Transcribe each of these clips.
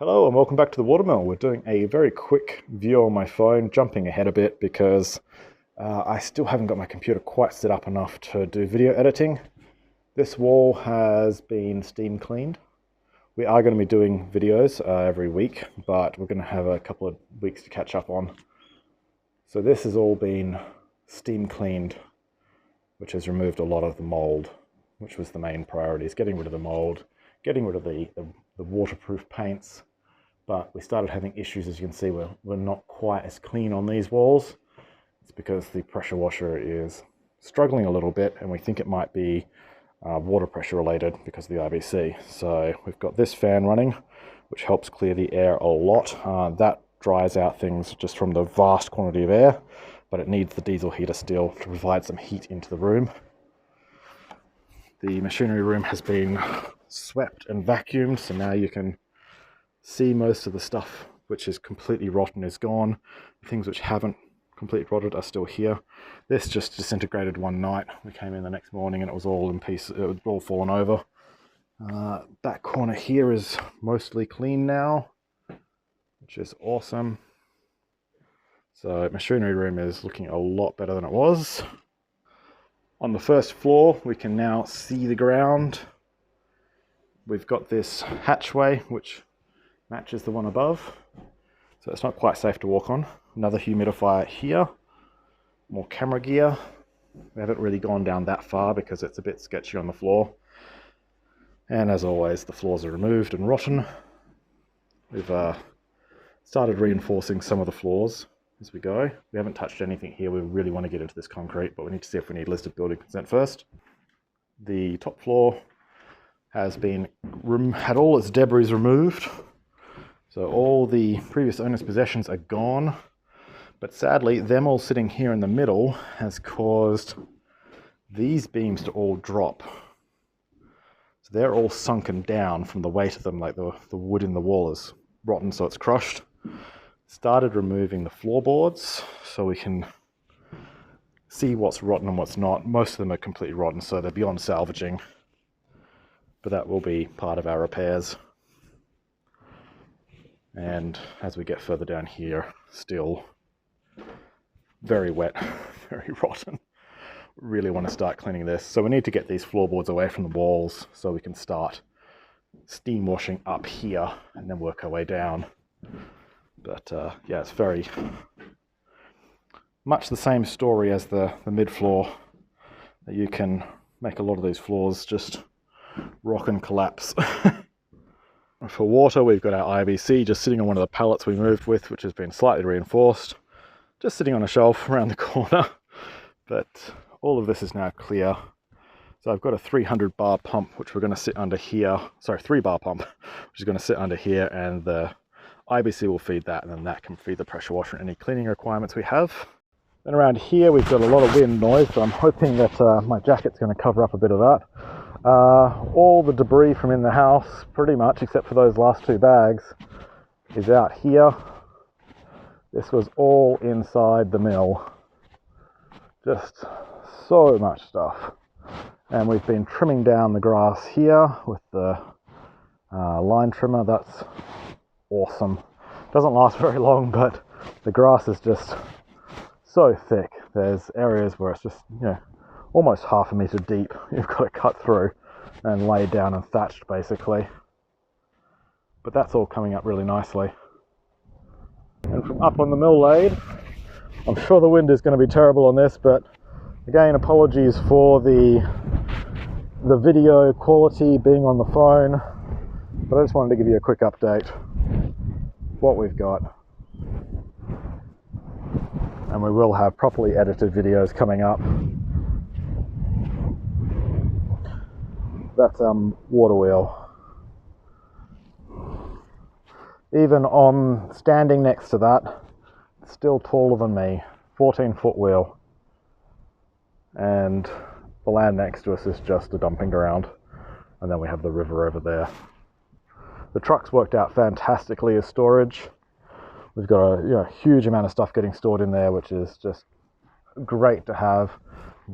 Hello and welcome back to the Watermill. We're doing a very quick view on my phone, jumping ahead a bit because I still haven't got my computer quite set up enough to do video editing. This wall has been steam cleaned. We are going to be doing videos every week, but we're going to have a couple of weeks to catch up on. So this has all been steam cleaned, which has removed a lot of the mold, which was the main priority, is getting rid of the mold, getting rid of the waterproof paints. But we started having issues, as you can see, we're not quite as clean on these walls. It's because the pressure washer is struggling a little bit, and we think it might be water pressure related because of the IBC. So we've got this fan running, which helps clear the air a lot. That dries out things just from the vast quantity of air, but it needs the diesel heater still to provide some heat into the room. The machinery room has been swept and vacuumed, so now you can see most of the stuff which is completely rotten is gone. Things which haven't completely rotted are still here. This just disintegrated one night. We came in the next morning and it was all in pieces. It was all fallen over. That corner here is mostly clean now, which is awesome. So machinery room is looking a lot better than it was. On the first floor we can now see the ground. We've got this hatchway which matches the one above, so it's not quite safe to walk on. Another humidifier here, more camera gear. We haven't really gone down that far because it's a bit sketchy on the floor. And as always, the floors are removed and rotten. We've started reinforcing some of the floors as we go. We haven't touched anything here. We really want to get into this concrete, but we need to see if we need listed building consent first. The top floor has had all its debris removed. So all the previous owner's possessions are gone, but sadly them all sitting here in the middle has caused these beams to all drop. So they're all sunken down from the weight of them, like the wood in the wall is rotten, so it's crushed. Started removing the floorboards so we can see what's rotten and what's not. Most of them are completely rotten, so they're beyond salvaging, but that will be part of our repairs. And as we get further down here, still very wet, very rotten. Really want to start cleaning this. So we need to get these floorboards away from the walls so we can start steam washing up here and then work our way down. But yeah, it's very much the same story as the mid-floor, that you can make a lot of these floors just rock and collapse. For water, we've got our IBC just sitting on one of the pallets we moved with, which has been slightly reinforced, just sitting on a shelf around the corner. But all of this is now clear. So I've got a 300 bar pump, which we're going to sit under here. Sorry, 3 bar pump, which is going to sit under here, and the IBC will feed that, and then that can feed the pressure washer and any cleaning requirements we have. Then around here, we've got a lot of wind noise, so I'm hoping that my jacket's going to cover up a bit of that. All the debris from in the house, pretty much, except for those last 2 bags, is out here. This was all inside the mill. Just so much stuff. And we've been trimming down the grass here with the line trimmer. That's awesome. Doesn't last very long, but the grass is just so thick. There's areas where it's just, almost half a meter deep. You've got to cut through and lay down and thatched basically. But that's all coming up really nicely. And from up on the mill lathe, I'm sure the wind is going to be terrible on this, but again, apologies for the video quality being on the phone, but I just wanted to give you a quick update what we've got. And we will have properly edited videos coming up. That's water wheel. Even on standing next to that, it's still taller than me. 14-foot wheel. And the land next to us is just a dumping ground. And then we have the river over there. The truck's worked out fantastically as storage. We've got a huge amount of stuff getting stored in there, which is just great to have.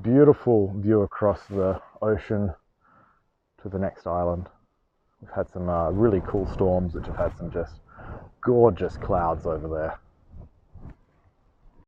Beautiful view across the ocean to the next island. We've had some really cool storms which have had some just gorgeous clouds over there.